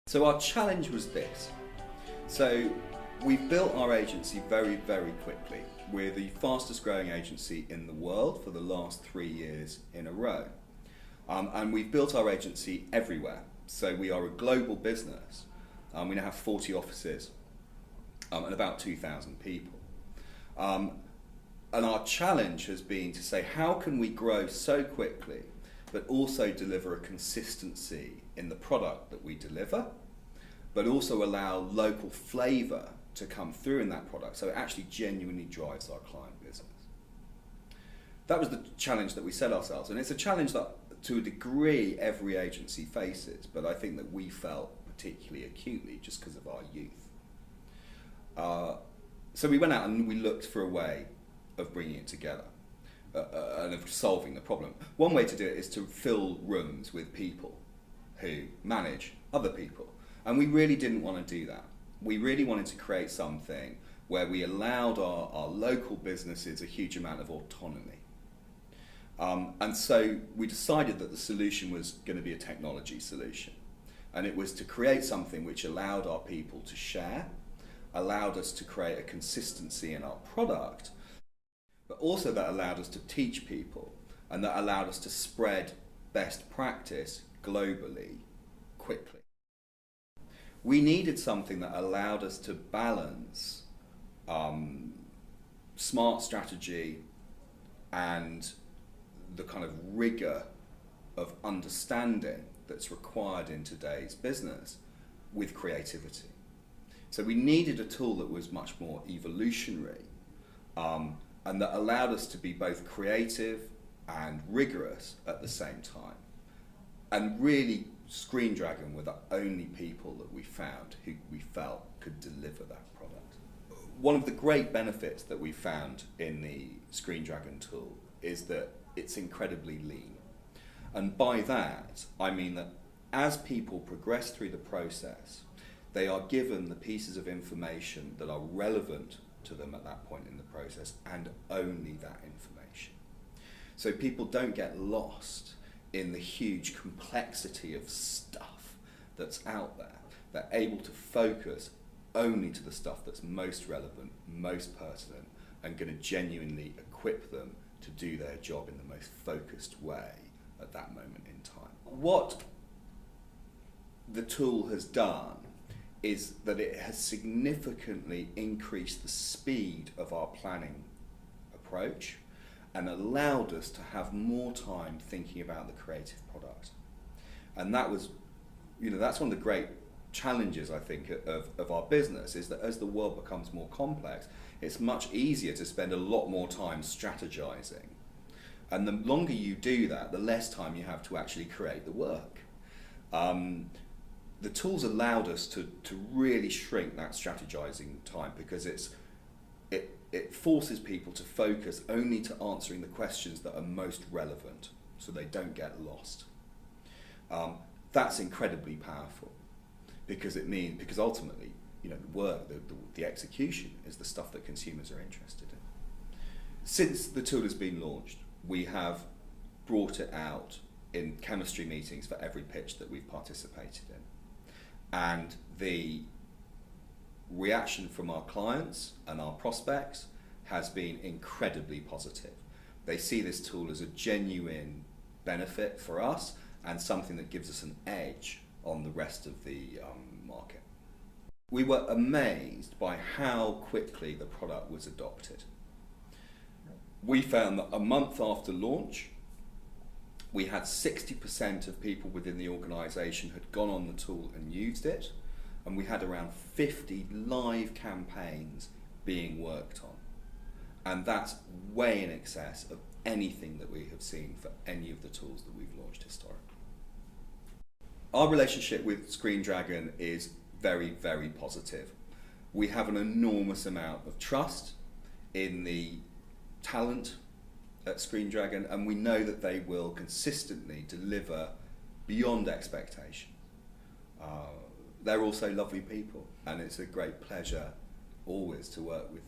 So our challenge was this. So we've built our agency very, very quickly. We're the fastest growing agency in the world for the last 3 years in a row. And we've built our agency everywhere. So we are a global business. We now have 40 offices and about 2,000 people. And our challenge has been to say, how can we grow so quickly, but also deliver a consistency in the product that we deliver, but also allow local flavour to come through in that product so it actually genuinely drives our client business. That was the challenge that we set ourselves, and it's a challenge that to a degree every agency faces, but I think that we felt particularly acutely just because of our youth. So we went out and we looked for a way of bringing it together and of solving the problem. One way to do it is to fill rooms with people who manage other people. And we really didn't want to do that. We really wanted to create something where we allowed our local businesses a huge amount of autonomy. And so we decided that the solution was going to be a technology solution. And it was to create something which allowed our people to share, allowed us to create a consistency in our product, but also that allowed us to teach people, and that allowed us to spread best practice globally quickly. We needed something that allowed us to balance smart strategy and the kind of rigor of understanding that's required in today's business with creativity. So we needed a tool that was much more evolutionary and that allowed us to be both creative and rigorous at the same time. And really, Screendragon were the only people that we found who we felt could deliver that product. One of the great benefits that we found in the Screendragon tool is that it's incredibly lean. And by that, I mean that as people progress through the process, they are given the pieces of information that are relevant to them at that point in the process, and only that information. So people don't get lost in the huge complexity of stuff that's out there. They're able to focus only to the stuff that's most relevant, most pertinent, and going to genuinely equip them to do their job in the most focused way at that moment in time. What the tool has done is that it has significantly increased the speed of our planning approach and allowed us to have more time thinking about the creative product. And that was, that's one of the great challenges, I think, of our business, is that as the world becomes more complex, it's much easier to spend a lot more time strategizing. And the longer you do that, the less time you have to actually create the work. The tools allowed us to really shrink that strategizing time, because it forces people to focus only to answering the questions that are most relevant, so they don't get lost. That's incredibly powerful, because ultimately, the work, the execution is the stuff that consumers are interested in. Since the tool has been launched, we have brought it out in chemistry meetings for every pitch that we've participated in. And the reaction from our clients and our prospects has been incredibly positive. They see this tool as a genuine benefit for us and something that gives us an edge on the rest of the market. We were amazed by how quickly the product was adopted. We found that a month after launch, we had 60% of people within the organisation had gone on the tool and used it, and we had around 50 live campaigns being worked on. And that's way in excess of anything that we have seen for any of the tools that we've launched historically. Our relationship with Screendragon is very, very positive. We have an enormous amount of trust in the talent at Screendragon, and we know that they will consistently deliver beyond expectation. They're also lovely people, and it's a great pleasure always to work with